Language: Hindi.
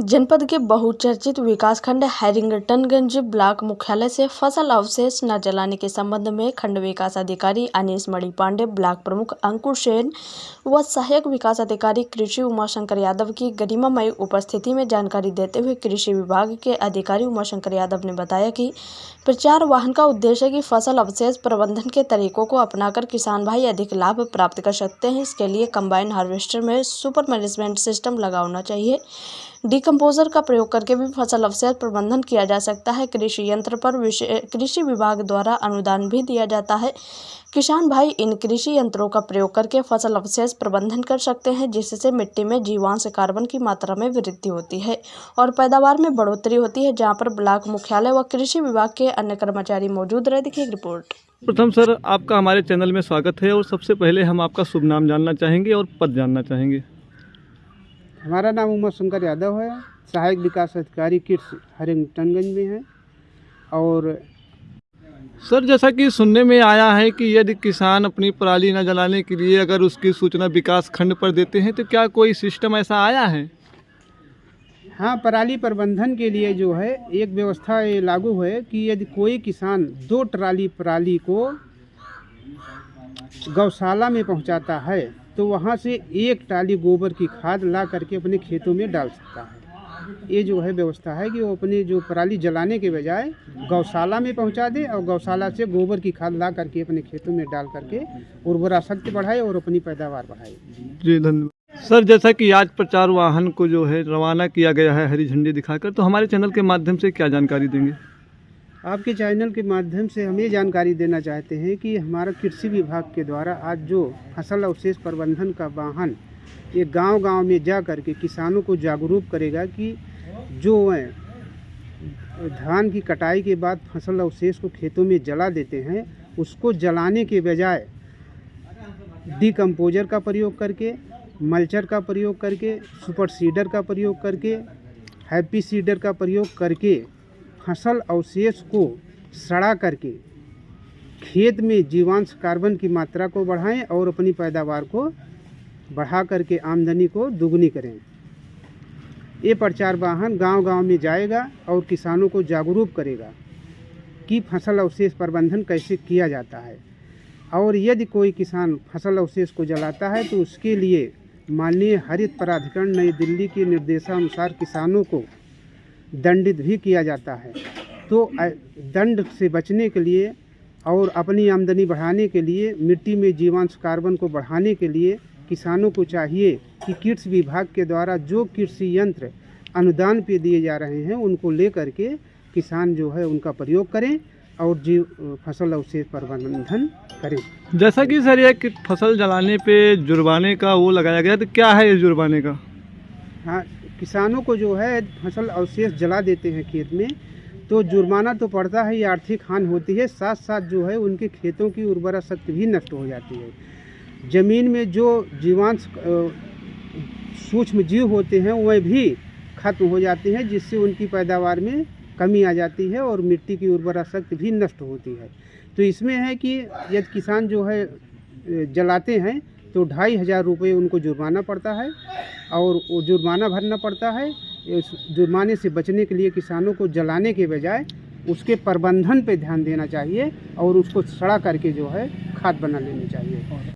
जनपद के बहुचर्चित विकासखंड हैरिंगटनगंज ब्लॉक मुख्यालय से फसल अवशेष न जलाने के संबंध में खंड विकास अधिकारी अनीस मणि पांडे, ब्लॉक प्रमुख अंकुर सेन व सहायक विकास अधिकारी कृषि उमाशंकर यादव की गरिमामय उपस्थिति में जानकारी देते हुए कृषि विभाग के अधिकारी उमाशंकर यादव ने बताया कि प्रचार वाहन का उद्देश्य है कि फसल अवशेष प्रबंधन के तरीकों को अपनाकर किसान भाई अधिक लाभ प्राप्त कर सकते हैं। इसके लिए कंबाइन हार्वेस्टर में सुपर मैनेजमेंट सिस्टम लगा होना चाहिए। डिकम्पोजर का प्रयोग करके भी फसल अवशेष प्रबंधन किया जा सकता है। कृषि यंत्र पर कृषि विभाग द्वारा अनुदान भी दिया जाता है। किसान भाई इन कृषि यंत्रों का प्रयोग करके फसल अवशेष प्रबंधन कर सकते हैं, जिससे मिट्टी में जीवांश कार्बन की मात्रा में वृद्धि होती है और पैदावार में बढ़ोतरी होती है। जहां पर ब्लॉक मुख्यालय व कृषि विभाग के अन्य कर्मचारी मौजूद रहे। देखिए रिपोर्ट। प्रथम सर, आपका हमारे चैनल में स्वागत है और सबसे पहले हम आपका शुभ नाम जानना चाहेंगे और पद जानना चाहेंगे। हमारा नाम उमाशंकर यादव है, सहायक विकास अधिकारी कृषि हैरिंगटनगंज में है। और सर, जैसा कि सुनने में आया है कि यदि किसान अपनी पराली न जलाने के लिए अगर उसकी सूचना विकास खंड पर देते हैं तो क्या कोई सिस्टम ऐसा आया है? हाँ, पराली प्रबंधन के लिए जो है एक व्यवस्था ये लागू है कि यदि कोई किसान 2 ट्राली पराली को गौशाला में पहुंचाता है तो वहां से 1 ट्राली गोबर की खाद ला करके अपने खेतों में डाल सकता है। ये जो है व्यवस्था है कि वो अपने जो पराली जलाने के बजाय गौशाला में पहुंचा दे और गौशाला से गोबर की खाद ला करके अपने खेतों में डाल करके उर्वरा शक्ति बढ़ाए और अपनी पैदावार बढ़ाए। जी धन्यवाद। सर, जैसा कि आज प्रचार वाहन को जो है रवाना किया गया है हरी झंडी दिखाकर, तो हमारे चैनल के माध्यम से क्या जानकारी देंगे? आपके चैनल के माध्यम से हम ये जानकारी देना चाहते हैं कि हमारा कृषि विभाग के द्वारा आज जो फसल अवशेष प्रबंधन का वाहन ये गांव-गांव में जा कर के किसानों को जागरूक करेगा कि जो धान की कटाई के बाद फसल अवशेष को खेतों में जला देते हैं, उसको जलाने के बजाय डिकम्पोजर का प्रयोग करके, मल्चर का प्रयोग करके, सुपर सीडर का प्रयोग करके, हैप्पी सीडर का प्रयोग करके फसल अवशेष को सड़ा करके खेत में जीवांश कार्बन की मात्रा को बढ़ाएं और अपनी पैदावार को बढ़ा करके आमदनी को दुगनी करें। ये प्रचार वाहन गांव-गांव में जाएगा और किसानों को जागरूक करेगा कि फसल अवशेष प्रबंधन कैसे किया जाता है। और यदि कोई किसान फसल अवशेष को जलाता है तो उसके लिए माननीय हरित प्राधिकरण नई दिल्ली के निर्देशानुसार किसानों को दंडित भी किया जाता है। तो दंड से बचने के लिए और अपनी आमदनी बढ़ाने के लिए, मिट्टी में जीवांश कार्बन को बढ़ाने के लिए किसानों को चाहिए कि कृषि विभाग के द्वारा जो कृषि यंत्र अनुदान पे दिए जा रहे हैं उनको लेकर के किसान जो है उनका प्रयोग करें और फसल अवशेष प्रबंधन करें। जैसा कि सर ये कि फसल जलाने पे जुर्माने का वो लगाया गया, तो क्या है इस जुर्माने का? हाँ, किसानों को जो है फसल अवशेष जला देते हैं खेत में तो जुर्माना तो पड़ता है, ये आर्थिक हानि होती है, साथ साथ जो है उनके खेतों की उर्वरा शक्ति भी नष्ट हो जाती है। ज़मीन में जो जीवांश सूक्ष्म जीव होते हैं वह भी खत्म हो जाते हैं, जिससे उनकी पैदावार में कमी आ जाती है और मिट्टी की उर्वरा शक्ति भी नष्ट होती है। तो इसमें है कि यदि किसान जो है जलाते हैं तो 2500 रुपये उनको जुर्माना पड़ता है और वो जुर्माना भरना पड़ता है। इस जुर्माने से बचने के लिए किसानों को जलाने के बजाय उसके प्रबंधन पे ध्यान देना चाहिए और उसको सड़ा करके जो है खाद बना लेनी चाहिए।